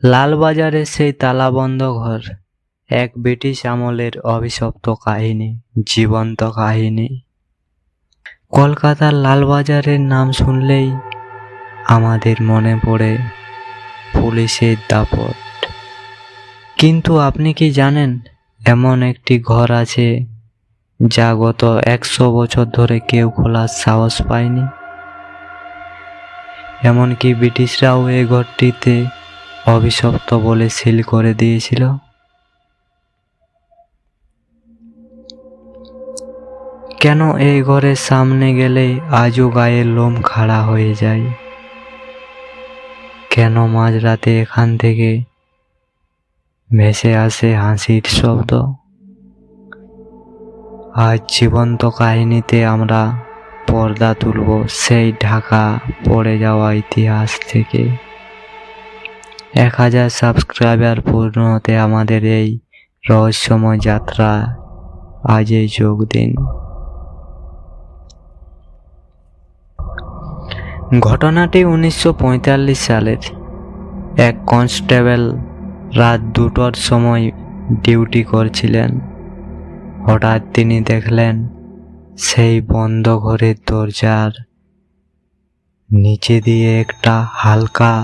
লালবাজারের সেই তালাবন্ধ ঘর, এক ব্রিটিশ আমলের অভিশপ্ত কাহিনী, জীবন্ত কাহিনী। কলকাতার লালবাজারের নাম শুনলেই আমাদের মনে পড়ে পুলিশের দাপট। কিন্তু আপনি কি জানেন, এমন একটি ঘর আছে যা গত 100 বছর ধরে কেউ খোলার সাহস পায়নি। এমনকি ব্রিটিশরাও এই ঘরটিতে অভিশপ্ত বলে সিল করে দিয়েছিল। কেন এই ঘরের সামনে গেলেই আজও গায়ের লোম খাড়া হয়ে যায়? কেন মাঝরাতে এখান থেকে ভেসে আসে হাসির শব্দ? আজ জীবন্ত কাহিনীতে আমরা পর্দা তুলব সেই ঢাকা পড়ে যাওয়া ইতিহাস থেকে। 1000 সাবস্ক্রাইবার পূর্ণ হতে আমাদের এই রহস্যময় যাত্রা আজই যোগ দিন। ঘটনাটি 1945 সালের। এক কনস্টেবল রাত 2টোর সময় ডিউটি করছিলেন। হঠাৎ তিনি দেখলেন সেই বন্ধ ঘরের দরজার নিচে দিয়ে একটা হালকা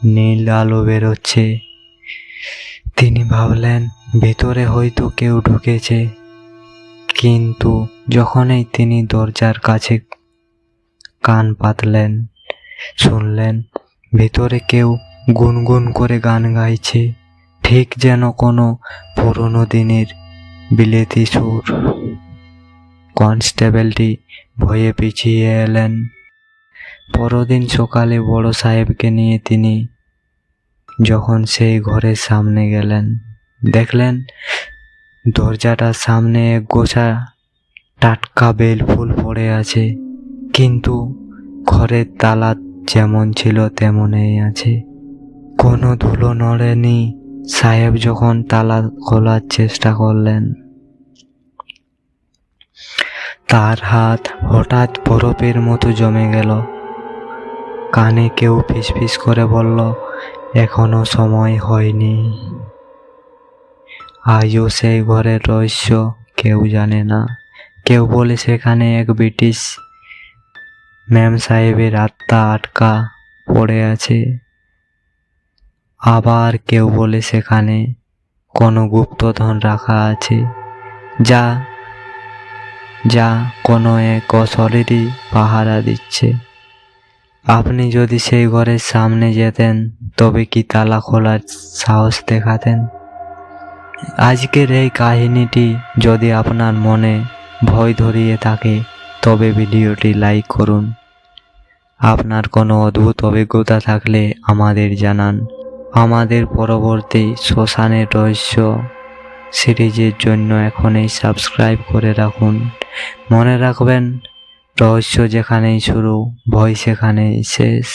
নীল আলো বেরোচ্ছে। তিনি ভাবলেন ভেতরে হয়তো কেউ ঢুকেছে, কিন্তু যখনই তিনি দরজার কাছে কান পাতলেন, শুনলেন ভেতরে কেউ গুনগুন করে গান গাইছে, ঠিক যেন কোনো পুরনো দিনের বিলেতি সুর। কনস্টেবলটি ভয়ে পিছিয়ে এলেন। পরদিন সকালে বড় সাহেবকে নিয়ে তিনি যখন সেই ঘরের সামনে গেলেন, দেখলেন দরজাটার সামনে এক গোছা টাটকা বেল ফুল পড়ে আছে, কিন্তু ঘরের তালা যেমন ছিল তেমনই আছে, কোনো ধুলো নড়েনি। সাহেব যখন তালা খোলার চেষ্টা করলেন, তার হাত হঠাৎ বরফের মতো জমে গেল। কানে কেউ ফিসফিস করে বলল, এখনো সময় হয়নি। আজও সেই ঘরের রহস্য কেউ জানে না। কেউ বলে সেখানে এক ব্রিটিশ ম্যাম সাহেবের আত্মা আটকা পড়ে আছে। আবার কেউ বলে সেখানে কোনো গুপ্তধন রাখা আছে, যা যা কোনো এক অশরীরী পাহারা দিচ্ছে। আপনি যদি সেই ঘরের সামনে যেতেন, তবে কি তালা খোলার সাহস দেখাতেন? আজকের এই কাহিনীটি যদি আপনার মনে ভয় ধরিয়ে থাকে, তবে ভিডিওটি লাইক করুন। আপনার কোনো অদ্ভুত অভিজ্ঞতা থাকলে আমাদের জানান। আমাদের পরবর্তী শ্মশানের রহস্য সিরিজের জন্য এখনই সাবস্ক্রাইব করে রাখুন। মনে রাখবেন, রহস্য যেখানেই শুরু, ভয় সেখানেই শেষ।